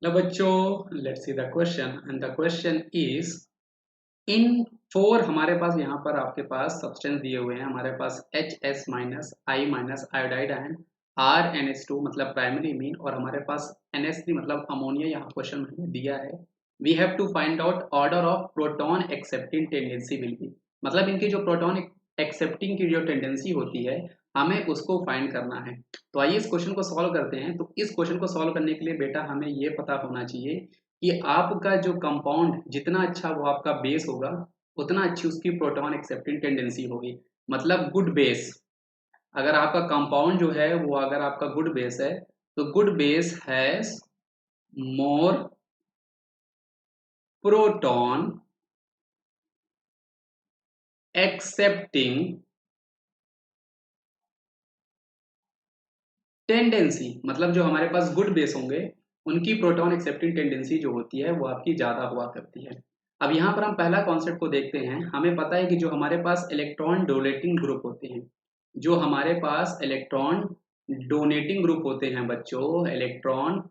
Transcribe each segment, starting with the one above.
लो बच्चों, let's see the question and the question is in 4 हमारे पास यहाँ पर आपके पास सब्सटेंस दिए हुए हैं। हमारे पास HS minus I minus iodide and RNH2 मतलब प्राइमरी मीन, और हमारे पास NH3 मतलब अमोनिया यहाँ क्वेश्चन में दिया है। We have to find out order of proton accepting tendency will be, मतलब इनकी जो प्रोटॉन एक्सेप्टिंग की जो टेंडेंसी होती है हमें उसको फाइंड करना है। तो आइए इस क्वेश्चन को सॉल्व करते हैं। तो इस क्वेश्चन को सॉल्व करने के लिए बेटा हमें ये पता होना चाहिए कि आपका जो कंपाउंड जितना अच्छा वो आपका बेस होगा उतना अच्छी उसकी प्रोटॉन एक्सेप्टिंग टेंडेंसी होगी। मतलब गुड बेस, अगर आपका कंपाउंड जो है वो अगर आपका गुड बेस है तो good base has more proton accepting tendency, मतलब जो हमारे पास गुड बेस होंगे उनकी प्रोटॉन एक्सेप्टिंग टेंडेंसी जो होती है वो आपकी ज़्यादा हुआ करती है। अब यहाँ पर हम पहला कॉन्सेप्ट को देखते हैं। हमें पता है कि जो हमारे पास इलेक्ट्रॉन डोनेटिंग ग्रुप होते हैं, जो हमारे पास इलेक्ट्रॉन डोनेटिंग ग्रुप होते हैं बच्चों, इलेक्ट्रॉन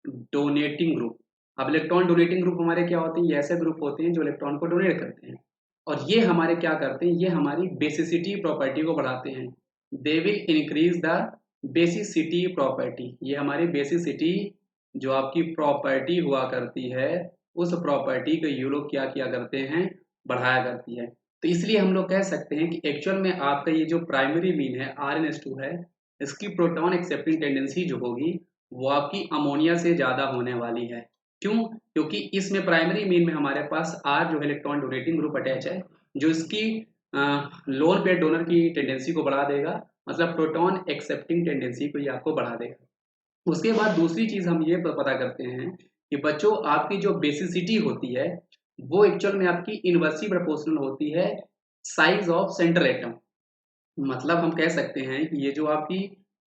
डोनेटिंग ग्रुप। अब इलेक्ट्रॉन डोनेटिंग ग्रुप हमारे क्या होते हैं, ये ऐसे ग्रुप होते हैं जो इलेक्ट्रॉन को डोनेट करते हैं, और ये हमारे क्या करते हैं, ये हमारी बेसिसिटी प्रॉपर्टी को बढ़ाते हैं। They will increase the basicity property, ये हमारी बेसिसिटी जो आपकी प्रॉपर्टी हुआ करती है उस प्रॉपर्टी को ये लोग क्या किया करते हैं, बढ़ाया करती है। तो इसलिए हम लोग कह सकते हैं कि एक्चुअल में आपका ये जो प्राइमरी मीन है RNH2 है, इसकी प्रोटॉन एक्सेप्टिंग टेंडेंसी जो होगी वो आपकी अमोनिया से ज़्यादा होने वाली है। क्यों? क्योंकि इसमें प्राइमरी मीन में हमारे पास R जो है इलेक्ट्रॉन डोनेटिंग ग्रुप अटैच है, जो इसकी लोन पेयर डोनर की टेंडेंसी को बढ़ा देगा, मतलब प्रोटॉन एक्सेप्टिंग टेंडेंसी को ये आपको बढ़ा देगा। उसके बाद दूसरी चीज़ हम ये पता करते हैं कि बच्चों आपकी जो बेसिसिटी होती है वो एक्चुअल में आपकी इनवर्सली प्रोपोर्शनल होती है साइज ऑफ सेंट्रल एटम। मतलब हम कह सकते हैं कि ये जो आपकी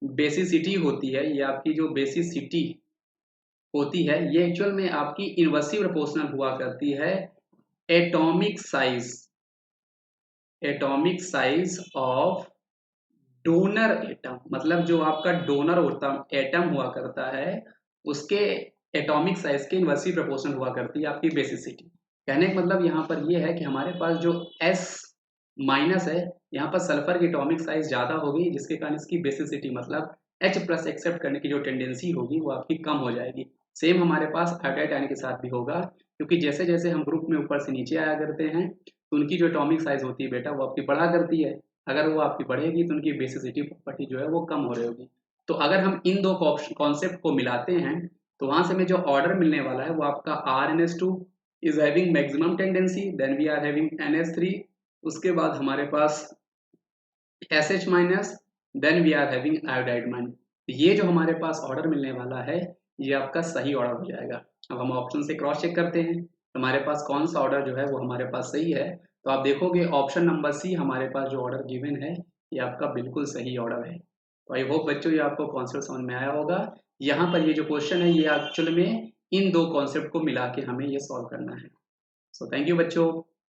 बेसिसिटी होती है, ये आपकी जो बेसिसिटी होती है ये एक्चुअल में आपकी इनवर्सली प्रोपोर्शनल हुआ करती है atomic size, atomic size of donor atom. मतलब जो आपका डोनर होता एटम हुआ करता है उसके एटॉमिक साइज के इनवर्सली प्रोपोर्शनल हुआ करती है आपकी बेसिसिटी। कहने का मतलब यहाँ पर ये है कि हमारे पास जो S माइनस है, यहाँ पर सल्फर की एटॉमिक साइज ज़्यादा होगी, जिसके कारण इसकी बेसिसिटी मतलब H प्लस एक्सेप्ट करने की जो टेंडेंसी होगी वो आपकी कम हो जाएगी। सेम हमारे पास आयोडाइड आयन के साथ भी होगा, क्योंकि जैसे जैसे हम ग्रुप में ऊपर से नीचे आया करते हैं तो उनकी जो एटॉमिक साइज होती है बेटा वो आपकी बढ़ा करती है। अगर वो आपकी बढ़ेगी तो उनकी बेसिसिटी प्रॉपर्टी जो है वो कम हो रही होगी। तो अगर हम इन दो कॉन्सेप्ट को मिलाते हैं तो वहां से हमें जो ऑर्डर मिलने वाला है वो आपका RNH2 is having maximum tendency, then we are having NH3, उसके बाद हमारे पास SH माइनस, then we are having iodide mine. ये जो हमारे पास ऑर्डर मिलने वाला है ये आपका सही ऑर्डर हो जाएगा। अब हम ऑप्शन से क्रॉस चेक करते हैं हमारे पास कौन सा ऑर्डर जो है वो हमारे पास सही है। तो आप देखोगे ऑप्शन नंबर सी हमारे पास जो ऑर्डर गिवन है ये आपका बिल्कुल सही ऑर्डर है। तो आई होप बच्चों ये आपको कॉन्सेप्ट समझ में आया होगा। यहाँ पर ये जो क्वेश्चन है ये एक्चुअल में इन दो कॉन्सेप्ट को मिला के हमें ये सॉल्व करना है। सो थैंक यू बच्चों।